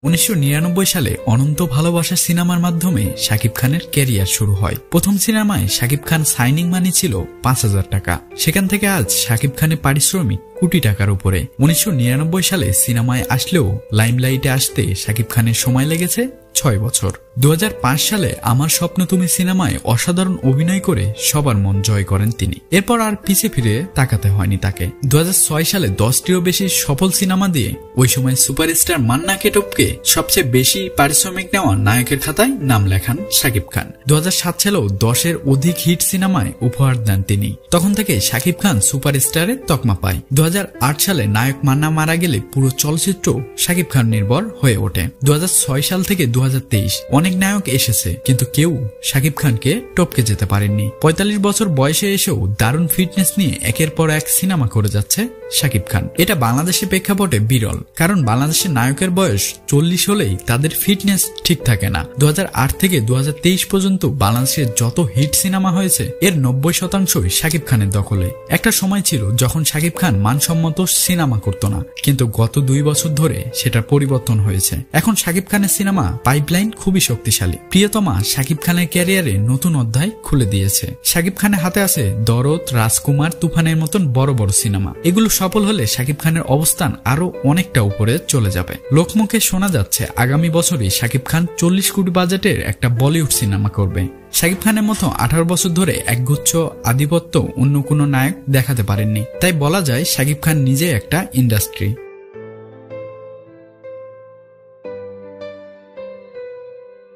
1999 সালে অনন্ত ভালোবাসা সিনেমার মাধ্যমে শাকিব খানের ক্যারিয়ার শুরু হয়। প্রথম সিনেমায় শাকিব খান সাইনিং মানি ছিল 5,000 টাকা। সেখান থেকে আজ শাকিব খানের পারিশ্রমিক কোটি টাকার উপরে। 1999 সালে সিনেমায় আসলেও লাইমলাইটে আসতে শাকিব খানের সময় লেগেছে 6 বছর। 2005 সালে আমার স্বপ্ন তুমি সিনেমায় অসাধারণ অভিনয় করে সবার মন জয় করেন তিনি। এরপর আর পিছে ফিরে তাকাতে হয়নি তাকে। 2006 সালে 10টিরও বেশি সফল সিনেমা দিয়ে ওই সময় সুপারস্টার মান্নাকে টপকে সবচেয়ে বেশি পারিশ্রমিক নেওয়া নায়কের খাতায় নাম লেখান শাকিব খান। 2007 সালেও 10-এর অধিক হিট সিনেমায় উপহার দেন তিনি। তখন থেকে শাকিব খান সুপারস্টারের তকমা পায়। 2008 সালে নায়ক মান্না মারা গেলে পুরো চলচ্চিত্র শাকিব খান নির্ভর হয়ে ওঠে। 2006 সাল থেকে 2023 অনেক নায়ক এসেছে, কিন্তু কেউ শাকিব খানকে টপকে যেতে পারেননি। 45 বছর বয়সে এসেও দারুণ ফিটনেস নিয়ে একের পর এক সিনেমা করে যাচ্ছে শাকিব খান। এটা বাংলাদেশের প্রেক্ষাপটে বিরল, কারণ বাংলাদেশের নায়কের বয়স 40 হলেই তাদের ফিটনেস ঠিক থাকে না। 2008 থেকে 2023 পর্যন্ত বাংলাদেশের যত হিট সিনেমা হয়েছে এর 90% শাকিব খানের দখলে। একটা সময় ছিল যখন শাকিব খান মানসম্মত সিনেমা করত না, কিন্তু গত 2 বছর ধরে সেটার পরিবর্তন হয়েছে। এখন শাকিব খানের সিনেমা পাইপলাইন খুবই শক্তিশালী। প্রিয়তমা শাকিব খানের ক্যারিয়ারে নতুন অধ্যায় খুলে দিয়েছে। শাকিব খানের হাতে আছে দরদ, রাজকুমার, তুফানের মতন বড় বড় সিনেমা। এগুলো সফল হলে শাকিব খানের অবস্থান আরো অনেকটা উপরে চলে যাবে। লোকমুখে শোনা যাচ্ছে আগামী বছরই শাকিব খান 40 কোটি বাজেটের একটা বলিউড সিনেমা করবে। শাকিব খানের মতো 18 বছর ধরে একগুচ্ছ আধিপত্য অন্য কোনো নায়ক দেখাতে পারেননি। তাই বলা যায় শাকিব খান নিজে একটা ইন্ডাস্ট্রি।